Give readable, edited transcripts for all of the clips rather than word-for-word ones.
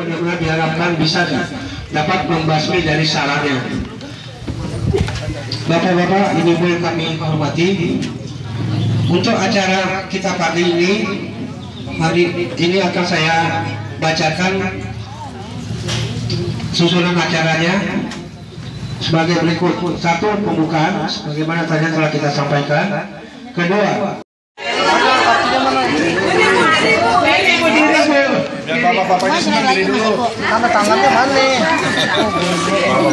benar-benar diharapkan bisa dapat membasmi dari saranya. Bapak-bapak, ibu-ibu yang kami hormati, untuk acara kita pagi ini, hari ini akan saya bacakan susunan acaranya sebagai berikut. Satu, pembukaan sebagaimana tadi telah kita sampaikan. Kedua, biar bapak-bapaknya semua diri dulu. Tanda tangannya mana?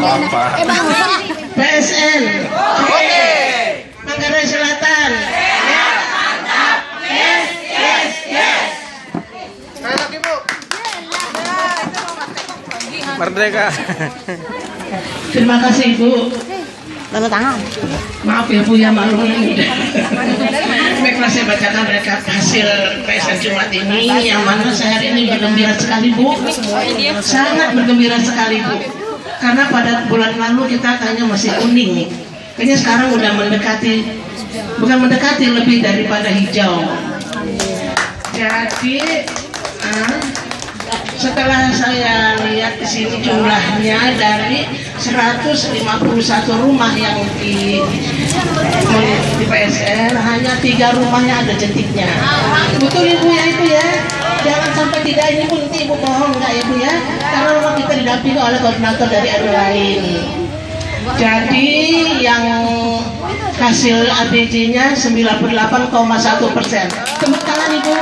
Bapak. PSN. Oke. Manggarai Selatan. Ya, mantap. Yes, yes, yes. Sekali lagi, Bu. Merdeka. Terima kasih, Bu. Tanda tangan. Maaf ya Bu ya, malu ini. Baiklah, saya bacakan rekap hasil PSN Jumat ini, yang mana saya hari ini bergembira sekali Bu. Sangat bergembira sekali Bu. Karena pada bulan lalu kita kayaknya masih kuning nih. Kayaknya sekarang udah mendekati, bukan mendekati, lebih daripada hijau. Jadi setelah saya lihat di sini jumlahnya dari 151 rumah yang di PSN, hanya 3 rumahnya ada jentiknya. Betul Ibu ya, itu ya. Jangan sampai tidak, ini pun Ibu bohong enggak ya Bu ya, karena rumah kita didampingi oleh koordinator dari RW lain. Jadi yang hasil ABJ-nya 98,1%. Tepuk tangan Ibu.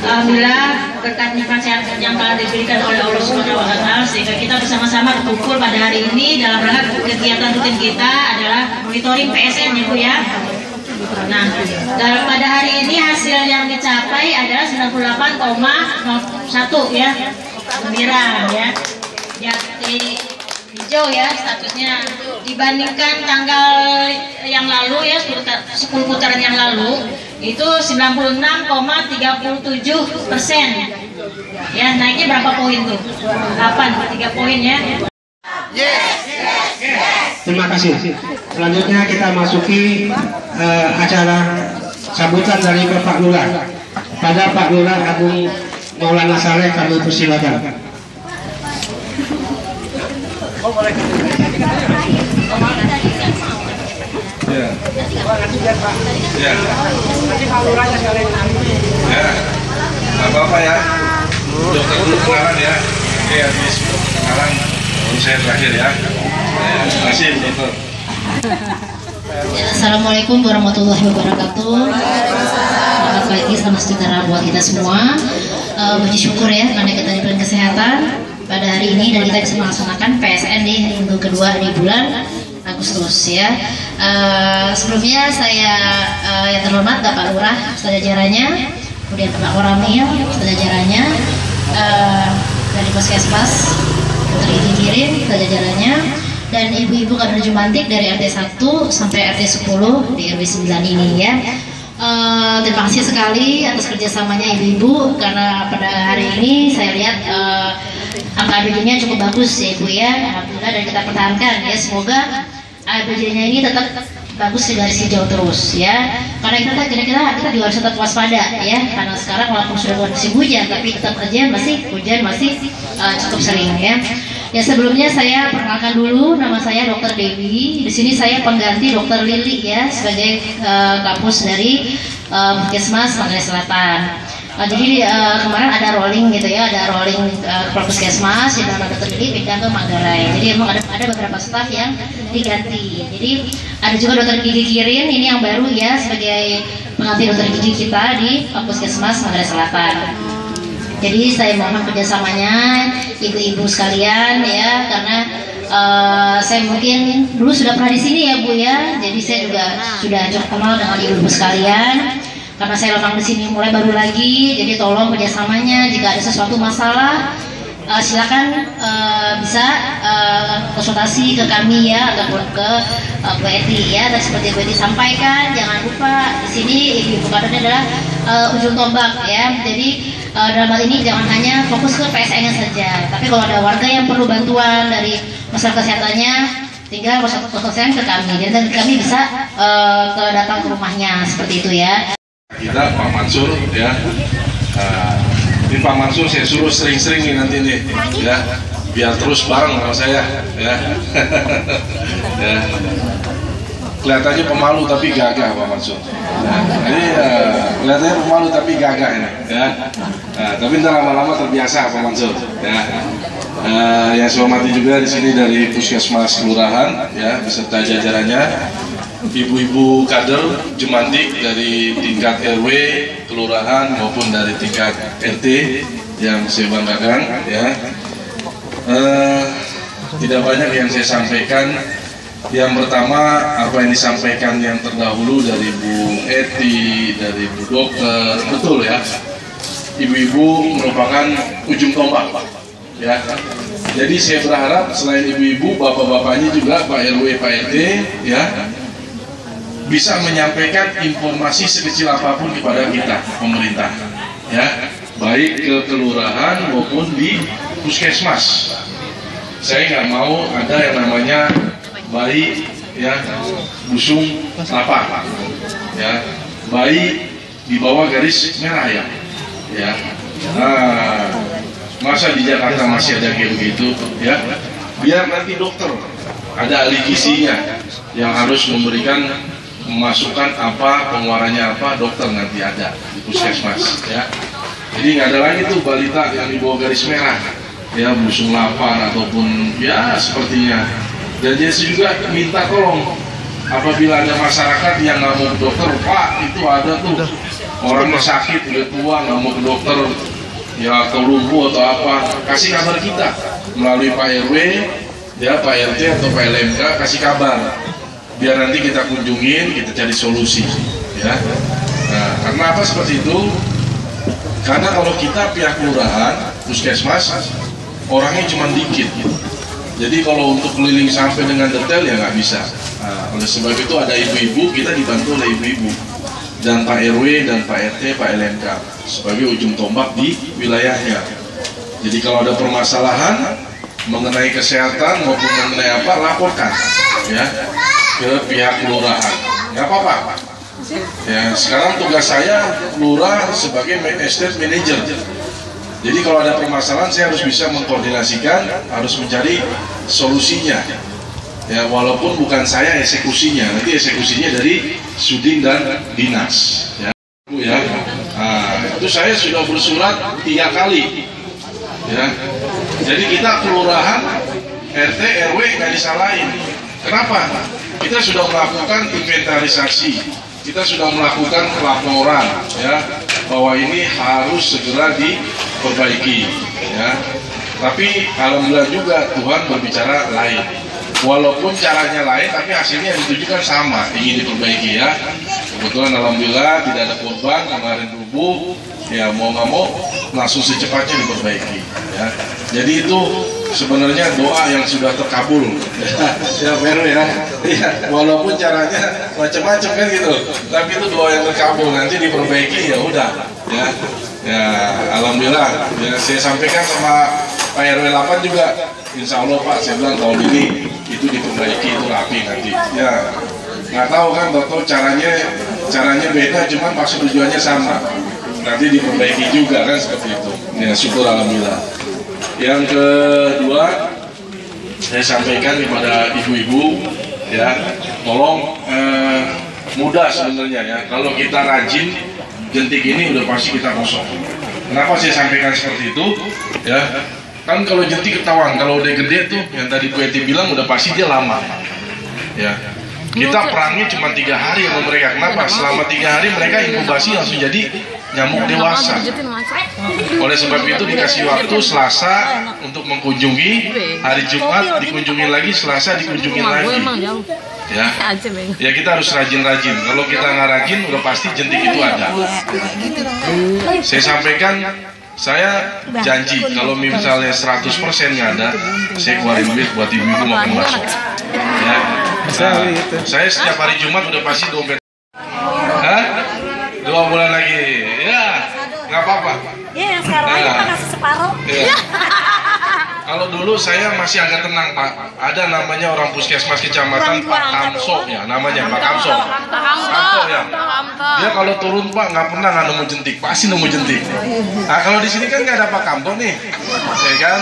Alhamdulillah berkat nikmat sehat yang telah diberikan oleh Allah Subhanahu wa Ta'ala, sehingga kita bersama-sama berkumpul pada hari ini dalam rangka kegiatan rutin kita adalah monitoring PSN ya Bu ya. Nah, pada hari ini hasil yang dicapai adalah 98,01 ya, gembira ya. Jadi hijau ya statusnya, dibandingkan tanggal yang lalu ya 10 putaran yang lalu itu 96,37%. Ya, naiknya berapa poin tuh? 3 poin ya. terima kasih. Selanjutnya kita masuki acara sambutan dari Bapak Lurah. Pada Pak Lurah Agung Maulana Saleh kami persilakan. Ya. Ya. Ya. Apa-apa ya. Dokter dulu kenalan ya. Oke, habis kenalan baru saya terakhir ya. Terima kasih dokter. Assalamualaikum warahmatullahi wabarakatuh. Selamat pagi, selamat sejahtera buat kita semua. Puji syukur ya karena kita diberikan kesehatan pada hari ini dan kita bisa melaksanakan PSN di minggu kedua di bulan Agustus ya. Sebelumnya saya yang terhormat Bapak Lurah serta jajarannya, kemudian Pak Koramil serta jajarannya, dari Puskesmas Dr. Igi Kirin serta jajarannya, dan ibu-ibu kader Jumantik dari RT 1 sampai RT 10 di RW 9 ini ya. Terima kasih sekali atas kerjasamanya ibu-ibu, karena pada hari ini saya lihat angka ABJ-nya cukup bagus ya Ibu ya, alhamdulillah, dan kita pertahankan ya, semoga ABJ-nya ini tetap bagus di garis hijau terus ya, karena kita juga harus tetap waspada ya, karena sekarang walaupun sudah musim hujan tapi tetap aja hujan masih cukup sering ya. Ya, sebelumnya saya perkenalkan dulu, nama saya Dr. Dewi. Di sini saya pengganti Dr. Lili ya sebagai kapus dari Puskesmas Manggarai Selatan. Jadi kemarin ada rolling gitu ya, ada rolling Puskesmas di mana Dr. Lili pindah ke Manggarai. Jadi emang ada beberapa staf yang diganti. Jadi ada juga Dr. Gigi Kirin ini yang baru ya sebagai pengganti Dr. Gigi kita di Puskesmas Manggarai Selatan. Jadi saya mohon kerjasamanya ibu-ibu sekalian ya, karena saya mungkin dulu sudah pernah di sini ya Bu ya, jadi saya juga sudah cukup kenal dengan ibu-ibu sekalian. Karena saya memang di sini mulai baru lagi, jadi tolong kerjasamanya. Jika ada sesuatu masalah, silakan bisa konsultasi ke kami ya, ataupun ke Bu Eti ya. Dan seperti Bu Eti sampaikan, jangan lupa di sini ibu-ibu kadernya adalah ujung tombak ya. Jadi dalam hal ini jangan hanya fokus ke PSN-nya saja, tapi kalau ada warga yang perlu bantuan dari masalah kesehatannya, tinggal konsultasikan ke kami dan kami bisa datang ke rumahnya seperti itu ya. Kita Pak Mansur ya, Ini Pak Mansur saya suruh sering-sering nih nanti nih, ya, biar terus bareng sama saya, ya. Ya. Kelihatannya pemalu tapi gagah Pak Mansur. Nah, iya, kelihatannya pemalu tapi gagah ini, ya. Nah, tapi ntar lama-lama terbiasa Pak Mansur, ya. Yang saya hormati juga di sini dari Puskesmas Kelurahan, ya, beserta jajarannya, ibu-ibu kader Jumandik dari tingkat RW, kelurahan maupun dari tingkat RT yang saya banggakan, ya. Tidak banyak yang saya sampaikan. Yang pertama, apa yang disampaikan yang terdahulu dari Bu Eti, dari Bu Dokter, betul ya. Ibu-ibu merupakan ujung tombak, ya. Jadi saya berharap selain ibu-ibu, bapak-bapaknya juga, Pak RW, Pak RT, ya, bisa menyampaikan informasi sekecil apapun kepada kita, pemerintah, ya, baik ke kelurahan maupun di puskesmas. Saya nggak mau ada yang namanya bayi, ya, busung lapar, ya, bayi di bawah garis merah, ya, ya. Nah, masa di Jakarta masih ada kayak begitu, ya? Biar nanti dokter ada ahli gizinya yang harus memberikan masukan apa, pengeluarannya apa, dokter nanti ada di puskesmas, ya. Jadi nggak ada lagi tuh balita yang di bawah garis merah, ya, busung lapar ataupun ya sepertinya. Dan dia juga minta tolong apabila ada masyarakat yang nggak mau ke dokter, Pak, itu ada tuh orangnya sakit, udah tua, nggak mau ke dokter, ya, atau lumpuh atau apa, kasih kabar kita melalui Pak RW, ya, Pak RT atau Pak LMK, kasih kabar biar nanti kita kunjungin, kita cari solusi, ya. Nah, karena apa seperti itu? Karena kalau kita pihak kelurahan, puskesmas, orangnya cuma dikit, gitu. Jadi kalau untuk keliling sampai dengan detail ya nggak bisa. Nah, oleh sebab itu ada ibu-ibu, kita dibantu oleh ibu-ibu dan Pak RW dan Pak RT, Pak LMK sebagai ujung tombak di wilayahnya. Jadi kalau ada permasalahan mengenai kesehatan maupun mengenai apa, laporkan, ya, ke pihak kelurahan. Nggak apa-apa. Ya, sekarang tugas saya lurah sebagai estate manager. Jadi kalau ada permasalahan saya harus bisa mengkoordinasikan, harus mencari solusinya. Ya, walaupun bukan saya eksekusinya, nanti eksekusinya dari Sudin dan Dinas. Ya, ya. Nah, itu saya sudah bersurat 3 kali. Ya, jadi kita kelurahan, RT, RW nggak disalahin. Kenapa? Kita sudah melakukan inventarisasi, kita sudah melakukan pelaporan, ya, bahwa ini harus segera diperbaiki, ya. Tapi alhamdulillah juga Tuhan berbicara lain. Walaupun caranya lain, tapi hasilnya yang ditujukan sama, ingin diperbaiki, ya. Kebetulan alhamdulillah tidak ada korban kemarin rubuh, ya, mau nggak mau langsung secepatnya diperbaiki, ya. Jadi itu sebenarnya doa yang sudah terkabul, ya, Vero, ya. Ya, walaupun caranya macam-macam kan gitu, tapi itu doa yang terkabul, nanti diperbaiki, ya udah, ya. Ya, alhamdulillah, ya, saya sampaikan sama Pak RW 8 juga, insya Allah Pak, saya bilang tahun ini itu diperbaiki, itu rapi nanti, ya. Nggak tahu kan, tahu caranya beda, cuman maksud tujuannya sama, nanti diperbaiki juga kan, seperti itu. Ya, syukur alhamdulillah. Yang kedua, saya sampaikan kepada ibu-ibu, ya, tolong mudah sebenarnya, ya, kalau kita rajin, jentik ini udah pasti kita kosong. Kenapa saya sampaikan seperti itu? Ya, kan kalau jentik ketahuan, kalau udah gede tuh, yang tadi Bu Eti bilang udah pasti dia lama. Ya, kita perangnya cuma 3 hari sama mereka. Kenapa? Selama 3 hari mereka inkubasi langsung jadi nyamuk dewasa. Oleh sebab itu dikasih waktu Selasa untuk mengunjungi, hari Jumat dikunjungi lagi, Selasa dikunjungi lagi. Ya, ya, kita harus rajin-rajin. Kalau kita nggak rajin, udah pasti jentik itu ada. Saya sampaikan, saya janji kalau misalnya 100% nggak ada, saya keluarin duit buat ibu-ibu makan bakso. Ya, nah, saya setiap hari Jumat udah pasti dompet. Hah? 2 bulan lagi, ya, nggak apa-apa. Ya, yang sekarang aja Pak kasih separuh. Ya. Kalau dulu saya masih agak tenang Pak, ada namanya orang puskesmas kecamatan Pak Kamso, ya, namanya Pak Kamso. Kamso, ya. dia kalau turun Pak nggak pernah nggak nemu jentik, pasti nemu jentik. Nah kalau di sini kan nggak ada Pak Kamto nih, ya kan?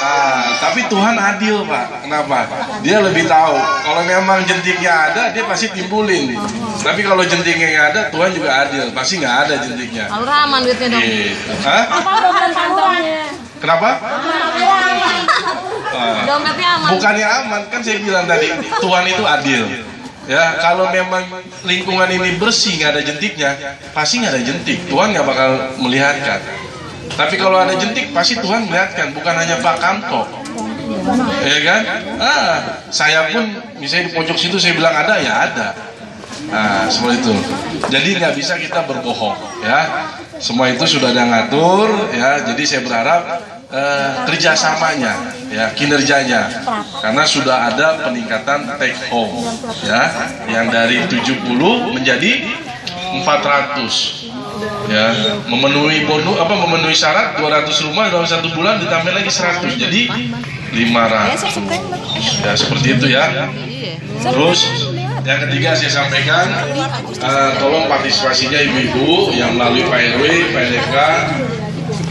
Nah, tapi Tuhan adil Pak. Kenapa? Dia lebih tahu. Kalau memang jentiknya ada, dia pasti timbulin. Tapi kalau jentiknya nggak ada, Tuhan juga adil, pasti nggak ada jentiknya. Lalu aman duitnya dong. Hah? Apa dompet taruhan? Kenapa? Dompetnya aman. Bukannya aman, kan saya bilang tadi Tuhan itu adil. Ya, kalau memang lingkungan ini bersih nggak ada jentiknya, pasti nggak ada jentik. Tuhan nggak bakal melihatkan. Tapi kalau ada jentik, pasti Tuhan melihatkan. Bukan hanya Pak Kamto, ya kan? Saya pun misalnya di pojok situ saya bilang ada, ya ada. Nah, seperti itu. Jadi nggak bisa kita berbohong, ya. Semua itu sudah ada ngatur, ya. Jadi saya berharap kerjasamanya, ya, kinerjanya, karena sudah ada peningkatan take home, ya, yang dari 70 menjadi 400, ya, memenuhi bonus memenuhi syarat 200 rumah dalam 1 bulan ditambah lagi 100, jadi 500, ya, seperti itu ya. Terus yang ketiga saya sampaikan, tolong partisipasinya ibu-ibu yang melalui Pak RW, Pak LK.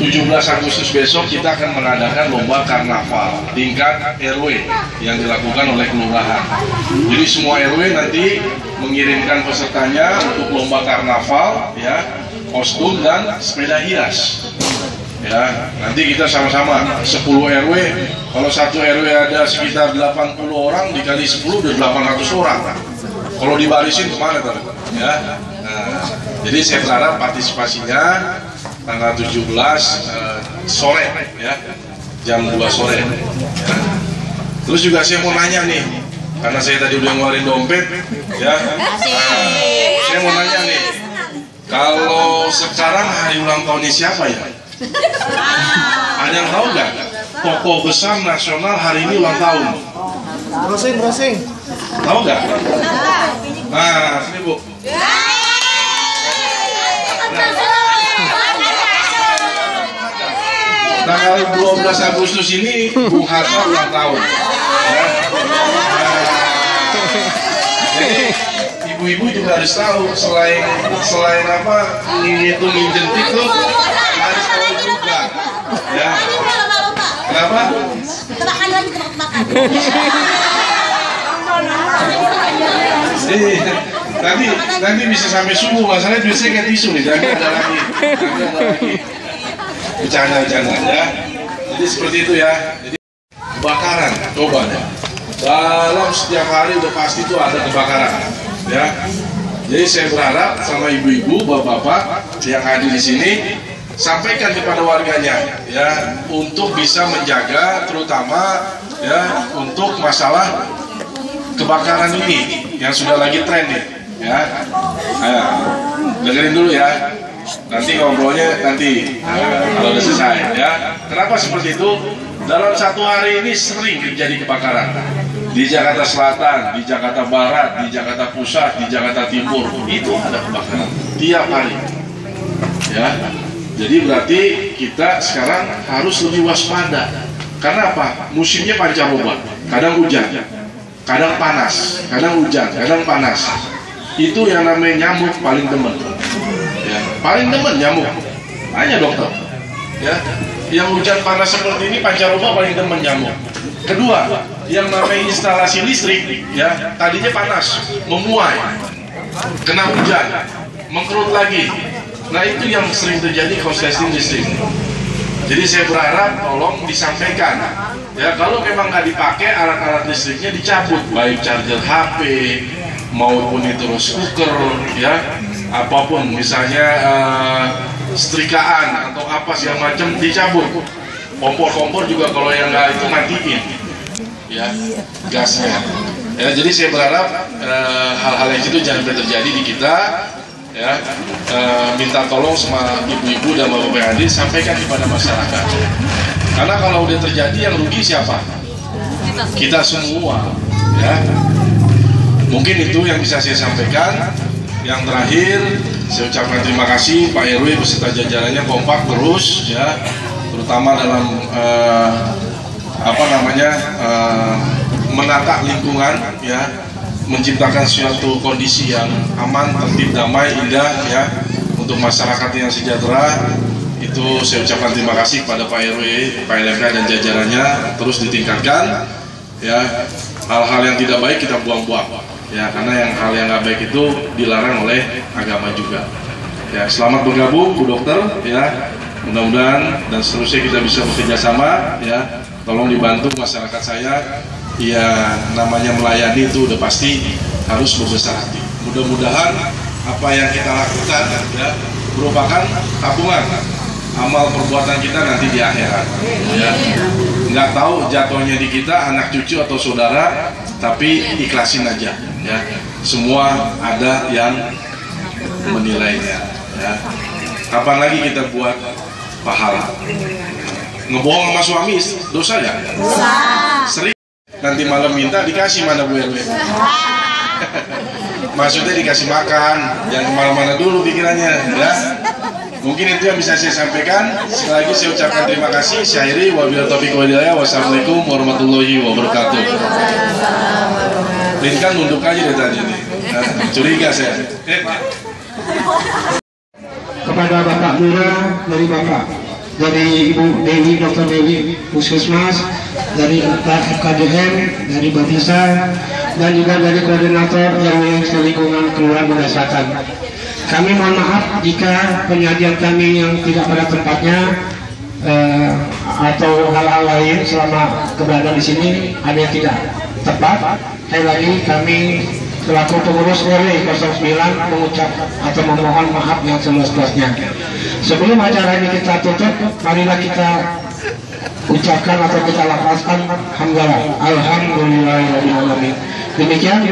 17 Agustus besok kita akan mengadakan lomba karnaval tingkat RW yang dilakukan oleh kelurahan. Jadi semua RW nanti mengirimkan pesertanya untuk lomba karnaval, ya, kostum dan sepeda hias. Ya, nanti kita sama-sama 10 RW. Kalau satu RW ada sekitar 80 orang, dikali 10 udah 800 orang. Kalau dibarisin kemana tuh? Ya. Nah, jadi saya berharap partisipasinya tanggal 17 sore, ya, jam 2 sore, ya. Terus juga saya mau nanya nih, karena saya tadi udah ngeluarin dompet, ya. Saya mau nanya nih, kalau sekarang hari ulang tahunnya siapa ya? Ada yang tahu nggak? Tokoh besar nasional hari ini ulang tahun. Browsing. Tahu nggak? Nah, sini Bu. Tanggal 12 Agustus ini Bung Hatta ulang tahun, ya. Jadi ibu-ibu juga harus tahu, selain apa ngitungin jentik tuh harus tahu juga, ya. Kenapa? Tebakan lagi, tebak-tebakan. Nanti bisa sampai subuh, masalahnya biasanya kayak tisu nih, nanti ada lagi. Bercanda ya. Jadi seperti itu ya. Jadi kebakaran, coba ya. Dalam setiap hari udah pasti itu ada kebakaran, ya. Jadi saya berharap sama ibu-ibu, bapak-bapak yang hadir di sini, sampaikan kepada warganya, ya, untuk bisa menjaga, terutama ya untuk masalah kebakaran ini yang sudah lagi tren nih, ya. Dengerin dulu ya. Nanti ngobrolnya kalau udah selesai, ya. Kenapa seperti itu? Dalam satu hari ini sering terjadi kebakaran di Jakarta Selatan, di Jakarta Barat, di Jakarta Pusat, di Jakarta Timur. Itu ada kebakaran tiap hari, ya. Jadi berarti kita sekarang harus lebih waspada. Karena apa? Musimnya pancaroba. Kadang hujan, kadang panas, kadang hujan, kadang panas. Itu yang namanya nyamuk paling demen. Ya, paling demen nyamuk. Tanya dokter, ya, yang hujan panas seperti ini pancaroba paling demen nyamuk. Kedua, yang namanya instalasi listrik, ya, tadinya panas, memuai, kena hujan, mengkerut lagi. Nah itu yang sering terjadi korsleting listrik. Jadi saya berharap tolong disampaikan, ya, kalau memang nggak dipakai alat-alat listriknya dicabut, baik charger HP maupun itu rice cooker, ya, apapun, misalnya setrikaan atau apa segala macam dicabut. Kompor-kompor juga kalau yang nggak itu matiin, ya, gasnya. Ya, jadi saya berharap hal-hal yang itu jangan terjadi di kita, ya. Minta tolong sama ibu-ibu dan bapak-bapak yang hadir, sampaikan kepada masyarakat. Karena kalau udah terjadi yang rugi siapa? Kita semua, ya. Mungkin itu yang bisa saya sampaikan. Yang terakhir, saya ucapkan terima kasih Pak RW beserta jajarannya kompak terus, ya, terutama dalam menata lingkungan, ya, menciptakan suatu kondisi yang aman, tertib, damai, indah ya untuk masyarakat yang sejahtera. Itu saya ucapkan terima kasih kepada Pak RW, Pak LMK dan jajarannya, terus ditingkatkan ya. Hal-hal yang tidak baik kita buang-buang ya, karena hal yang nggak baik itu dilarang oleh agama juga ya. Selamat bergabung Bu Dokter ya, mudah-mudahan dan seterusnya kita bisa bekerja sama ya. Tolong dibantu masyarakat saya ya, namanya melayani itu udah pasti harus berbesar hati. Mudah-mudahan apa yang kita lakukan ya merupakan tabungan amal perbuatan kita nanti di akhirat ya. Nggak tahu jatuhnya di kita, anak cucu atau saudara, tapi ikhlasin aja ya. Semua ada yang menilainya ya. Kapan lagi kita buat pahala? Ngebohong sama suami dosa ya? Sering nanti malam minta dikasih mana Bu RW? Maksudnya dikasih makan, jangan kemana-mana dulu pikirannya ya. Mungkin itu yang bisa saya sampaikan. Sekali lagi saya ucapkan terima kasih. Saya akhiri, wabillahi taufiq wal hidayah. Wassalamualaikum warahmatullahi wabarakatuh. Lin kan nunduk aja dari tadi nih. Curiga saya. Kepada Bapak Lurah dari Bapak, dari Ibu Dewi, Dr. Dewi Puskesmas, dari FKDM, dari Bapisa, dan juga dari koordinator yang lingkungan Kelurahan Muda Selatan. Kami mohon maaf jika penyajian kami yang tidak pada tempatnya atau hal-hal lain selama keberadaan di sini ada yang tidak tepat. Sekali lagi kami selaku pengurus RW 09 mengucap atau memohon maaf yang seluas-luasnya. Sebelum acara ini kita tutup, marilah kita ucapkan atau kita lafazkan hamdalah. Alhamdulillahirabbil alamin. Demikian.